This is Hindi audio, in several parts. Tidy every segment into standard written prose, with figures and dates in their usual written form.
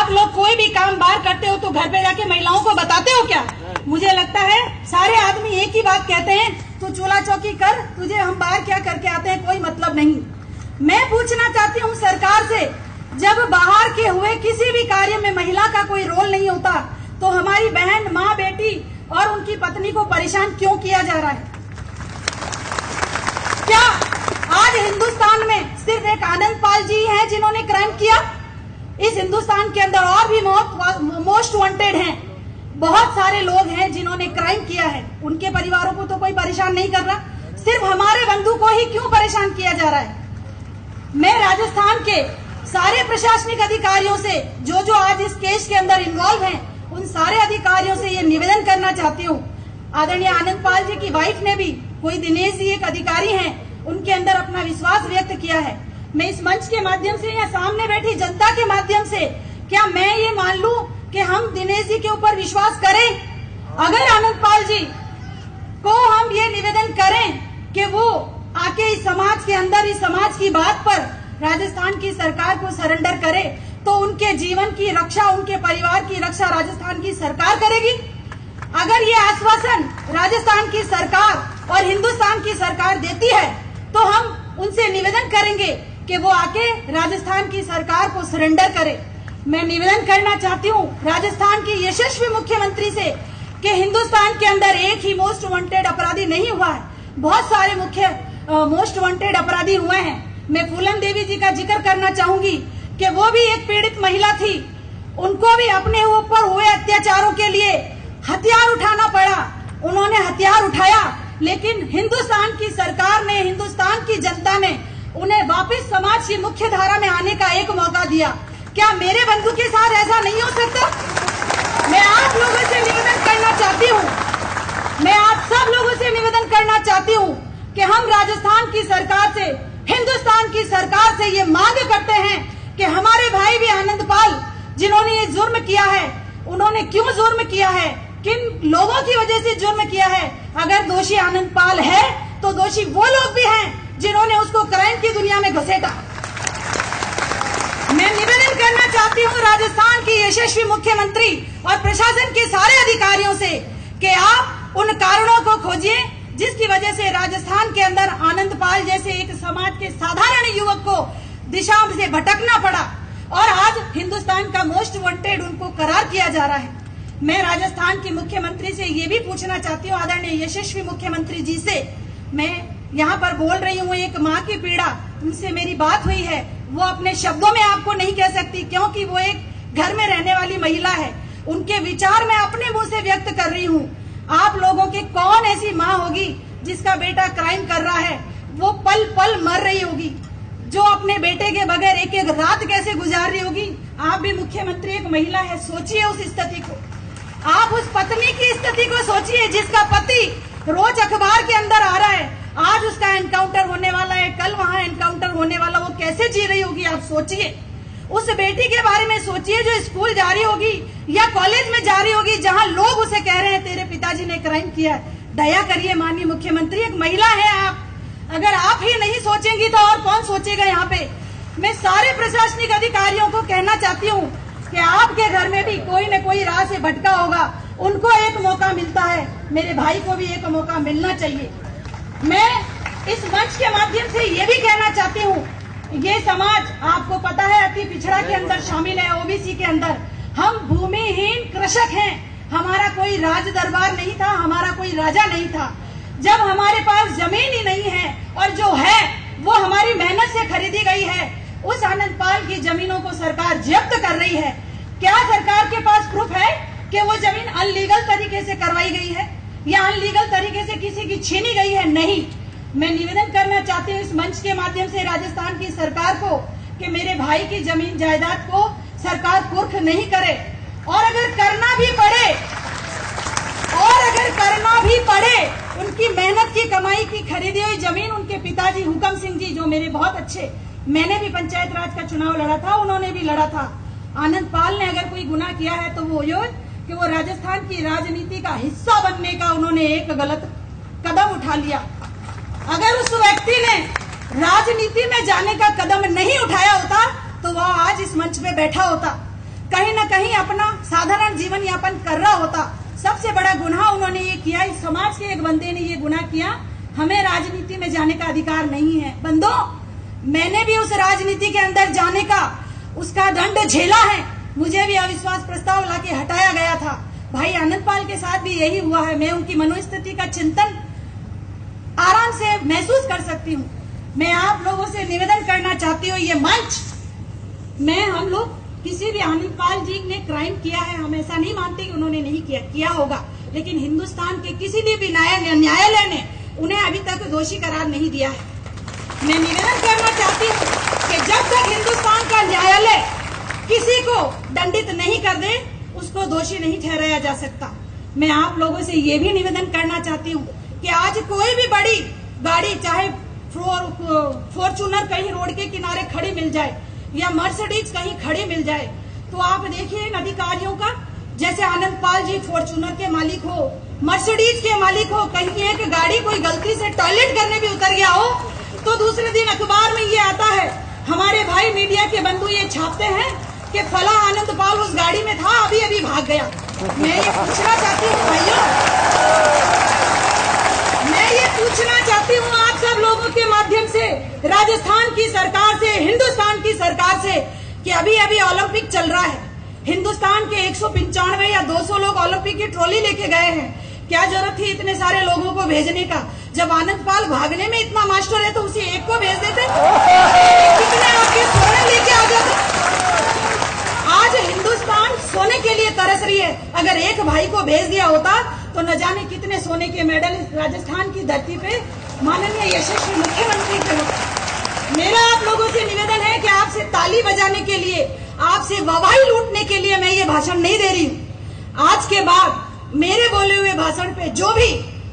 आप लोग कोई भी काम बाहर करते हो तो घर पे जाके महिलाओं को बताते हो क्या? मुझे लगता है सारे आदमी एक ही बात कहते हैं, तू चूल्हा चौकी कर, तुझे हम बाहर क्या करके आते हैं कोई मतलब नहीं। मैं पूछना चाहती हूँ सरकार से, जब बाहर के हुए किसी भी कार्य में महिला का कोई रोल नहीं होता तो हमारी बहन, माँ, बेटी और उनकी पत्नी को परेशान क्यों किया जा रहा है? क्या आज हिंदुस्तान में सिर्फ एक आनंद पाल जी हैं जिन्होंने क्राइम किया? इस हिंदुस्तान के अंदर और भी मोस्ट वांटेड हैं, बहुत सारे लोग हैं जिन्होंने क्राइम किया है, उनके परिवारों को तो कोई परेशान नहीं कर रहा, सिर्फ हमारे बंधु को ही क्यों परेशान किया जा रहा है? मैं राजस्थान के सारे प्रशासनिक अधिकारियों से जो आज इस केस के अंदर इन्वॉल्व हैं, उन सारे अधिकारियों से ये निवेदन करना चाहती हूँ। आदरणीय आनंद पाल जी की वाइफ ने भी, कोई दिनेश जी एक अधिकारी हैं, उनके अंदर अपना विश्वास व्यक्त किया है। मैं इस मंच के माध्यम से या सामने बैठी जनता के माध्यम से क्या मैं ये मान लूं कि हम दिनेश जी के ऊपर विश्वास करें? अगर आनंद पाल जी को हम ये निवेदन करें कि वो आके इस समाज के अंदर, इस समाज की बात पर राजस्थान की सरकार को सरेंडर करे, तो उनके जीवन की रक्षा, उनके परिवार की रक्षा राजस्थान की सरकार करेगी। अगर ये आश्वासन राजस्थान की सरकार और हिंदुस्तान की सरकार देती है तो हम उनसे निवेदन करेंगे कि वो आके राजस्थान की सरकार को सरेंडर करे। मैं निवेदन करना चाहती हूँ राजस्थान की यशस्वी मुख्यमंत्री से कि हिंदुस्तान के अंदर एक ही मोस्ट वांटेड अपराधी नहीं हुआ है, बहुत सारे मोस्ट वांटेड अपराधी हुए हैं। मैं फूलन देवी जी का जिक्र करना चाहूंगी कि वो भी एक पीड़ित महिला थी, उनको भी अपने ऊपर हुए अत्याचारों के लिए हथियार उठाना पड़ा, उन्होंने हथियार उठाया, लेकिन हिंदुस्तान की सरकार ने, हिंदुस्तान की जनता ने उन्हें वापस समाज की मुख्य धारा में आने का एक मौका दिया। क्या मेरे बंधु के साथ ऐसा नहीं हो सकता? मैं आप लोगों से निवेदन करना चाहती हूँ, मैं आप सब लोगों से निवेदन करना चाहती हूँ कि हम राजस्थान की सरकार से, हिंदुस्तान की सरकार से ये मांग करते हैं कि हमारे भाई भी आनंद पाल जिन्होंने ये जुर्म किया है, उन्होंने क्यों जुर्म किया है, किन लोगों की वजह से जुर्म किया है? अगर दोषी आनंद पाल है तो दोषी वो लोग भी हैं जिन्होंने उसको क्राइम की दुनिया में घसीटा। मैं निवेदन करना चाहती हूँ राजस्थान की यशस्वी मुख्यमंत्री और प्रशासन के सारे अधिकारियों से कि आप उन कारणों को खोजिए जिसकी वजह से राजस्थान के अंदर आनंद पाल जैसे एक समाज के साधारण युवक को दिशा से भटकना पड़ा और आज हिंदुस्तान का मोस्ट वांटेड उनको करार किया जा रहा है। मैं राजस्थान की मुख्यमंत्री से ये भी पूछना चाहती हूँ, आदरणीय यशस्वी मुख्यमंत्री जी से, मैं यहाँ पर बोल रही हूँ एक माँ की पीड़ा, उनसे मेरी बात हुई है, वो अपने शब्दों में आपको नहीं कह सकती क्योंकि वो एक घर में रहने वाली महिला है, उनके विचार मैं अपने मुंह से व्यक्त कर रही हूँ। आप लोगों की कौन ऐसी माँ होगी जिसका बेटा क्राइम कर रहा है, वो पल पल मर रही होगी, जो अपने बेटे के बगैर एक एक रात कैसे गुजार रही होगी? आप भी मुख्यमंत्री एक महिला है, सोचिए उस स्थिति को, आप उस पत्नी की स्थिति को सोचिए जिसका पति रोज अखबार के अंदर आ रहा है, आज उसका एनकाउंटर होने वाला है, कल वहाँ एनकाउंटर होने वाला, वो कैसे जी रही होगी? आप सोचिए। उस बेटी के बारे में सोचिए जो स्कूल जा रही होगी या कॉलेज में जा रही होगी, जहाँ लोग उसे कह रहे हैं तेरे पिताजी ने क्राइम किया है। दया करिए माननीय मुख्यमंत्री, एक महिला है आप, अगर आप ही नहीं सोचेंगी तो और कौन सोचेगा? यहाँ पे मैं सारे प्रशासनिक अधिकारियों को कहना चाहती हूँ कि आपके घर में भी कोई न कोई राह से भटका होगा, उनको एक मौका मिलता है, मेरे भाई को भी एक मौका मिलना चाहिए। मैं इस मंच के माध्यम से ये भी कहना चाहती हूँ, ये समाज आपको पता है अति पिछड़ा के अंदर शामिल है, ओबीसी के अंदर, हम भूमिहीन कृषक हैं, हमारा कोई राज दरबार नहीं था, हमारा कोई राजा नहीं था। जब हमारे पास जमीन ही नहीं है और जो है वो हमारी मेहनत से खरीदी गई है, उस आनंद पाल की जमीनों को सरकार जब्त कर रही है। क्या सरकार के पास प्रूफ है कि वो जमीन अनलीगल तरीके से करवाई गई है या अनलीगल तरीके से किसी की छीनी गई है? नहीं। मैं निवेदन करना चाहती हूँ इस मंच के माध्यम से राजस्थान की सरकार को कि मेरे भाई की जमीन जायदाद को सरकार कुर्क नहीं करे, और अगर करना भी पड़े उनकी मेहनत की कमाई की खरीदी हुई जमीन, उनके पिताजी हुकम सिंह जी जो मेरे बहुत अच्छे, मैंने भी पंचायत राज का चुनाव लड़ा था, उन्होंने भी लड़ा था। आनंद पाल ने अगर कोई गुनाह किया है तो वो ये कि वो राजस्थान की राजनीति का हिस्सा बनने का उन्होंने एक गलत कदम उठा लिया। अगर उस व्यक्ति ने राजनीति में जाने का कदम नहीं उठाया होता तो वह आज इस मंच पे बैठा होता। कहीं न अपना साधारण जीवन यापन कर रहा होता। सबसे बड़ा गुनाह उन्होंने ये किया, इस समाज के एक बंदे ने ये गुनाह किया। हमें राजनीति में जाने का अधिकार नहीं है। बंदो, मैंने भी उस राजनीति के अंदर जाने का उसका दंड झेला है। मुझे भी अविश्वास प्रस्ताव लाके हटाया गया था। भाई आनंदपाल के साथ भी यही हुआ है। मैं उनकी मनोस्थिति का चिंतन आराम से महसूस कर सकती हूँ। मैं आप लोगों से निवेदन करना चाहती हूँ, ये मंच में हम लोग किसी भी आनंदपाल जी ने क्राइम किया है, हम ऐसा नहीं मानते कि उन्होंने नहीं किया होगा, लेकिन हिंदुस्तान के किसी भी न्यायालय ने उन्हें अभी तक दोषी करार नहीं दिया है। मैं निवेदन करना चाहती हूँ कि जब तक हिंदुस्तान का न्यायालय किसी को दंडित नहीं कर दे, उसको दोषी नहीं ठहराया जा सकता। मैं आप लोगों से ये भी निवेदन करना चाहती हूँ कि आज कोई भी बड़ी गाड़ी, चाहे फॉर्च्यूनर कहीं रोड के किनारे खड़ी मिल जाए या मर्सिडीज कहीं खड़ी मिल जाए, तो आप देखिए इन अधिकारियों का, जैसे आनंदपाल जी फॉर्च्यूनर के मालिक हो, मर्सिडीज के मालिक हो, कहीं एक गाड़ी कोई गलती से टॉयलेट करने भी उतर गया हो, तो दूसरे दिन अखबार में ये आता है, हमारे भाई मीडिया के बंधु ये छापते हैं कि फला आनंदपाल उस गाड़ी में था, अभी अभी भाग गया। मैं ये पूछना चाहती हूँ भाइयों, मैं ये पूछना चाहती हूँ आप सब लोगों के माध्यम से, राजस्थान की सरकार से, हिंदुस्तान की सरकार से, कि अभी अभी ओलंपिक चल रहा है। हिंदुस्तान के 195 या 200 लोग ओलंपिक की ट्रॉली लेके गए हैं। क्या जरूरत थी इतने सारे लोगों को भेजने का? जब आनंदपाल भागने में इतना मास्टर है तो उसे एक को भेज देते, कितने आपके सोने लेके आ जाते। आज हिंदुस्तान सोने के लिए तरस रही है। अगर एक भाई को भेज दिया होता तो न जाने कितने सोने के मेडल राजस्थान की धरती पे माननीय यशस्वी मुख्यमंत्री के होते। मेरा आप लोगों से निवेदन है कि आपसे ताली बजाने के लिए, आपसे वाहवाही लूटने के लिए मैं ये भाषण नहीं दे रही हूँ। आज के बाद मेरे बोले हुए भाषण पे जो भी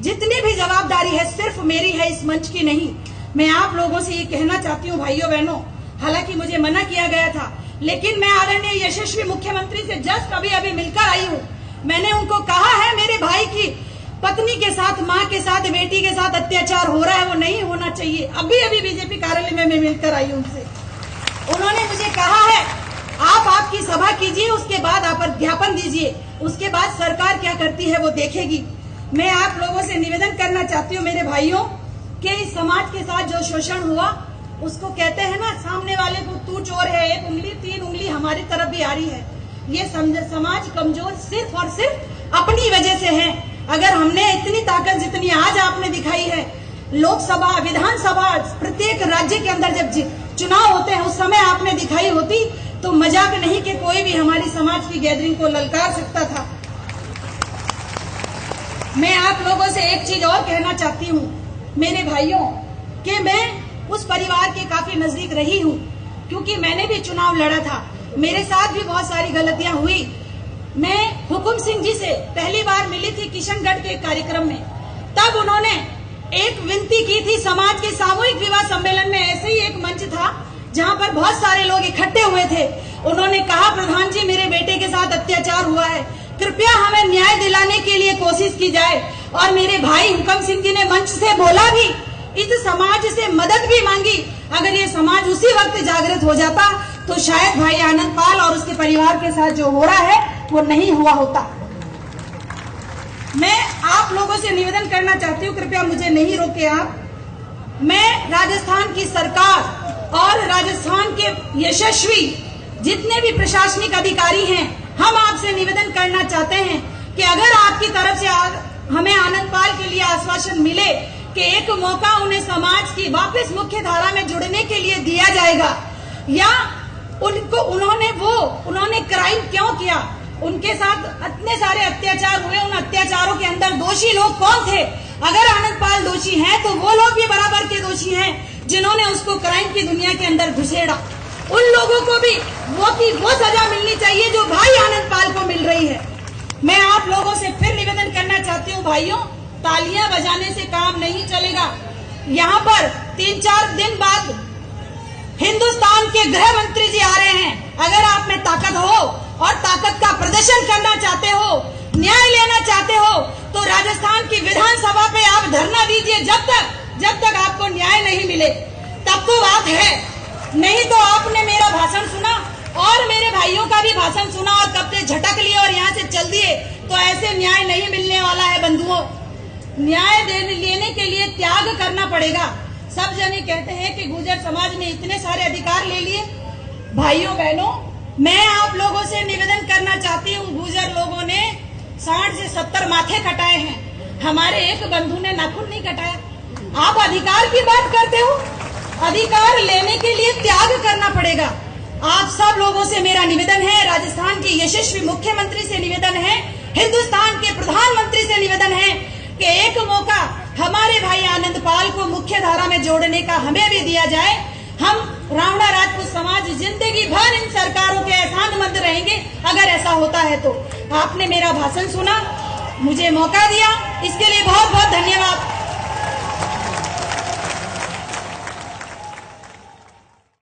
जितनी भी जवाबदारी है सिर्फ मेरी है, इस मंच की नहीं। मैं आप लोगों से ये कहना चाहती हूँ भाइयों बहनों, हालांकि मुझे मना किया गया था, लेकिन मैं आदरणीय यशस्वी मुख्यमंत्री से जस्ट अभी मिलकर आई हूँ। मैंने उनको कहा है मेरे भाई की पत्नी के साथ, माँ के साथ, बेटी के साथ अत्याचार हो रहा है, वो नहीं होना चाहिए। अभी बीजेपी कार्यालय में मैं मिलकर आई हूँ उनसे। उन्होंने मुझे कहा है आप आपकी सभा कीजिए, उसके बाद आप ज्ञापन दीजिए, उसके बाद सरकार क्या करती है वो देखेगी। मैं आप लोगों से निवेदन करना चाहती हूँ मेरे भाइयों कि इस समाज के साथ जो शोषण हुआ, उसको कहते हैं ना, सामने वाले को तू चोर है, एक उंगली 3 उंगली हमारी तरफ भी आ रही है। ये समाज कमजोर सिर्फ और सिर्फ अपनी वजह से है। अगर हमने इतनी ताकत जितनी आज आपने दिखाई है, लोकसभा, विधानसभा, प्रत्येक राज्य के अंदर जब चुनाव होते हैं उस समय आपने दिखाई होती तो मजाक नहीं कि कोई भी हमारी समाज की गैदरिंग को ललकार सकता था। मैं आप लोगों से एक चीज और कहना चाहती हूँ मेरे भाइयों, कि मैं उस परिवार के काफी नजदीक रही हूँ, क्योंकि मैंने भी चुनाव लड़ा था, मेरे साथ भी बहुत सारी गलतियां हुई। मैं हुकुम सिंह जी से पहली बार मिली थी किशनगढ़ के कार्यक्रम में, तब उन्होंने एक विनती की थी समाज के सामूहिक विवाह सम्मेलन में। ऐसे ही एक मंच था जहां पर बहुत सारे लोग इकट्ठे हुए थे। उन्होंने कहा, प्रधान जी मेरे बेटे के साथ अत्याचार हुआ है, कृपया हमें न्याय दिलाने के लिए कोशिश की जाए। और मेरे भाई हुकुम सिंह जी ने मंच से बोला भी, इस समाज से मदद भी मांगी। अगर ये समाज उसी वक्त जागृत हो जाता तो शायद भाई आनंदपाल और उसके परिवार के साथ जो हो रहा है वो नहीं हुआ होता। मैं आप लोगों से निवेदन करना चाहती हूँ, कृपया मुझे नहीं रोके आप। मैं राजस्थान की सरकार और राजस्थान के यशस्वी जितने भी प्रशासनिक अधिकारी हैं, हम आपसे निवेदन करना चाहते हैं कि अगर आपकी तरफ से हमें आनंदपाल के लिए आश्वासन मिले कि एक मौका उन्हें समाज की वापस मुख्य धारा में जुड़ने के लिए दिया जाएगा, या उन्होंने क्राइम क्यों किया, उनके साथ इतने सारे अत्याचार हुए, उन अत्याचारों के अंदर दोषी लोग कौन थे। अगर आनंदपाल दोषी हैं तो वो लोग भी बराबर के दोषी हैं जिन्होंने उसको क्राइम की दुनिया के अंदर घुसेड़ा। उन लोगों को भी वो सजा मिलनी चाहिए जो भाई आनंदपाल को मिल रही है। मैं आप लोगों से फिर निवेदन करना चाहती हूँ भाइयों, तालियां बजाने से काम नहीं चलेगा। यहाँ पर 3-4 दिन बाद हिंदुस्तान के गृह मंत्री जी आ रहे हैं। अगर आप में ताकत हो और ताकत का प्रदर्शन करना चाहते हो, न्याय लेना चाहते हो, तो राजस्थान की विधानसभा पे आप धरना दीजिए। जब तक आपको न्याय नहीं मिले तब तो बात है, नहीं तो आपने मेरा भाषण सुना और मेरे भाइयों का भी भाषण सुना और कब से झटक लिए और यहाँ से चल दिए तो ऐसे न्याय नहीं मिलने वाला है बंधुओं। न्याय लेने के लिए त्याग करना पड़ेगा। सब जने कहते हैं कि गुर्जर समाज ने इतने सारे अधिकार ले लिए। भाइयों बहनों, मैं आप लोगों से निवेदन करना चाहती हूँ, गुर्जर लोगों ने 60 से 70 माथे कटाए हैं, हमारे एक बंधु ने नाखून नहीं कटाया। आप अधिकार की बात करते हो, अधिकार लेने के लिए त्याग करना पड़ेगा। आप सब लोगों से मेरा निवेदन है, राजस्थान के यशस्वी मुख्यमंत्री से निवेदन है, हिंदुस्तान के प्रधानमंत्री से निवेदन है कि एक मौका हमारे भाई आनंदपाल को मुख्य धारा में जोड़ने का हमें भी दिया जाए। हम रावणा राजपूत समाज जिंदगी भर इन सरकारों के एहसानमंद रहेंगे अगर ऐसा होता है तो। आपने मेरा भाषण सुना, मुझे मौका दिया, इसके लिए बहुत बहुत धन्यवाद।